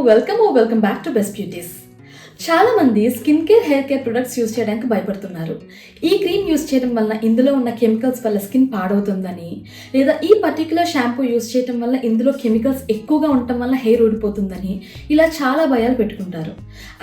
Welcome back to best beauties. చాలా మంది skin care, hair care products use చేయడానికి భయపడుతున్నారు. ఈ క్రీమ్ యూజ్ చేయడం వల్ల ఇందులో ఉన్న కెమికల్స్ వల్ల స్కిన్ పాడవుతుందని, లేదా ఈ పర్టికులర్ షాంపూ యూజ్ చేయడం వల్ల ఇందులో కెమికల్స్ ఎక్కువగా ఉండటం వల్ల హెయిర్ ఊడిపోతుందని, ఇలా చాలా భయాలు పెట్టుకుంటారు.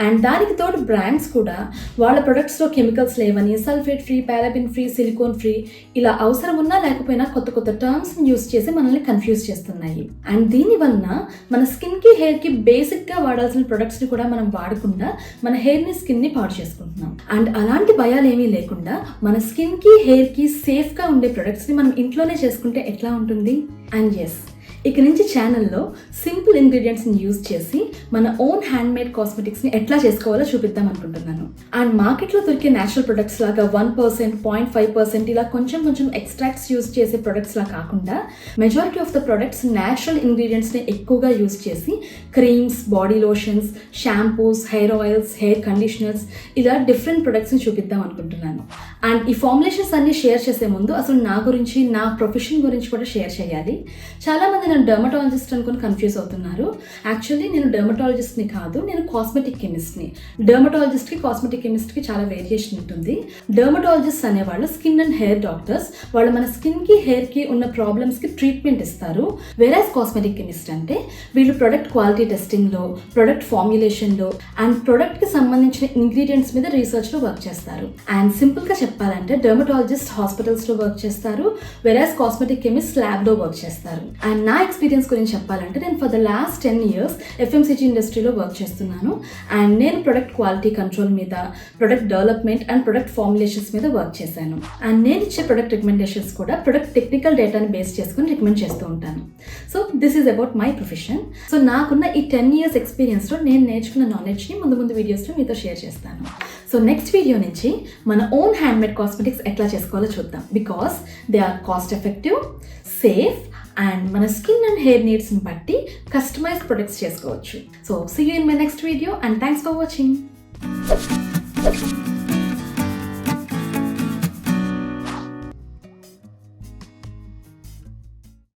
అండ్ దానికి తోడు బ్రాండ్స్ కూడా వాళ్ళ ప్రొడక్ట్స్లో కెమికల్స్ లేవని, sulphate free, paraben free, silicone free, ఇలా అవసరం ఉన్నా లేకపోయినా కొత్త టర్మ్స్ని యూజ్ చేసి మనల్ని కన్ఫ్యూజ్ చేస్తున్నాయి. అండ్ దీనివల్ల మన స్కిన్కి, హెయిర్కి బేసిక్గా వాడాల్సిన ప్రొడక్ట్స్ని కూడా మనం వాడకుండా మన హెయిర్ని, స్కిన్ని పాడు చేసుకుంటున్నాం. అండ్ అలాంటి భయాలు ఏమీ లేకుండా మన స్కిన్కి, హెయిర్కి సేఫ్గా ఉండే ప్రొడక్ట్స్ని మనం ఇంట్లోనే చేసుకుంటే ఎట్లా ఉంటుంది? అండ్ ఎస్, ఇక నుంచి ఛానల్లో సింపుల్ ఇంగ్రీడియంట్స్ని యూజ్ చేసి మన ఓన్ హ్యాండ్మేడ్ కాస్మెటిక్స్ని ఎట్లా చేసుకోవాలో చూపిద్దాం అనుకుంటున్నాను. అండ్ మార్కెట్లో దొరికే న్యాచురల్ ప్రొడక్ట్స్ లాగా 1%, 0.5% ఇలా కొంచెం ఎక్స్ట్రాక్ట్స్ యూజ్ చేసే ప్రొడక్ట్స్ లా కాకుండా majority of the products natural ఇంగ్రీడియంట్స్ని ఎక్కువగా యూజ్ చేసి creams, body lotions, shampoos, hair oils, hair conditioners ఇలా డిఫరెంట్ ప్రొడక్ట్స్ని చూపిద్దాం అనుకుంటున్నాను. అండ్ ఈ ఫార్ములేషన్స్ అన్ని షేర్ చేసే ముందు అసలు నా గురించి, నా ప్రొఫెషన్ గురించి కూడా షేర్ చేయాలి. చాలామంది నేను డర్మటాలజిస్ట్ అనుకుని కన్ఫ్యూజ్ అవుతున్నారు. యాక్చువల్లీ నేను డర్మటాలజిస్ట్ని కాదు, నేను కాస్మెటిక్ కెమిస్ట్ని. డర్మటాలజిస్ట్కి, కాస్మెటిక్ కెమిస్ట్కి చాలా వేరియేషన్ ఉంటుంది. డర్మటాలజిస్ట్ అనేవాళ్ళు స్కిన్ అండ్ హెయిర్ డాక్టర్స్. వాళ్ళు మన స్కిన్కి, హెయిర్కి ఉన్న ప్రాబ్లమ్స్కి ట్రీట్మెంట్ ఇస్తారు. వేరేస్ కాస్మెటిక్ కెమిస్ట్ అంటే వీళ్ళు ప్రొడక్ట్ క్వాలిటీ టెస్టింగ్లో, ప్రొడక్ట్ ఫార్ములేషన్లో అండ్ ప్రొడక్ట్కి సంబంధించిన ఇంగ్రీడియంట్స్ మీద రీసెర్చ్లో వర్క్ చేస్తారు. అండ్ సింపుల్గా చెప్పాలంటే డర్మటాలజిస్ట్ హాస్పిటల్స్లో వర్క్ చేస్తారు, వేరేస్ కాస్మెటిక్ కెమిస్ట్ ల్యాబ్లో వర్క్ చేస్తారు. అండ్ నా ఎక్స్పీరియన్స్ గురించి చెప్పాలంటే నేను for the last 10 years FMCG ఇండస్ట్రీలో వర్క్ చేస్తున్నాను. అండ్ నేను ప్రొడక్ట్ క్వాలిటీ కంట్రోల్ మీద, product development and product formulations మీద వర్క్ చేశాను. అండ్ నేను ఇచ్చే ప్రొడక్ట్ రికమెండేషన్స్ కూడా ప్రొడక్ట్ టెక్నికల్ డేటాని బేస్ చేసుకుని రికమెండ్ చేస్తూ ఉంటాను. So this is about my profession. So నాకున్న ఈ 10 years ఎక్స్పీరియన్స్లో నేను నేర్చుకున్న నాలెడ్జ్ని ముందు వీడియోస్లో మీతో షేర్ చేస్తాను. సో నెక్స్ట్ వీడియో నుంచి మన ఓన్ హ్యాండ్మేడ్ కాస్మెటిక్స్ ఎట్లా చేసుకోవాలో చూద్దాం. Because they are cost effective, safe and మన స్కిన్ అండ్ హెయిర్ నీడ్స్ని బట్టి కస్టమైజ్డ్ ప్రొడక్ట్స్ చేసుకోవచ్చు. So see you in my next video and thanks for watching.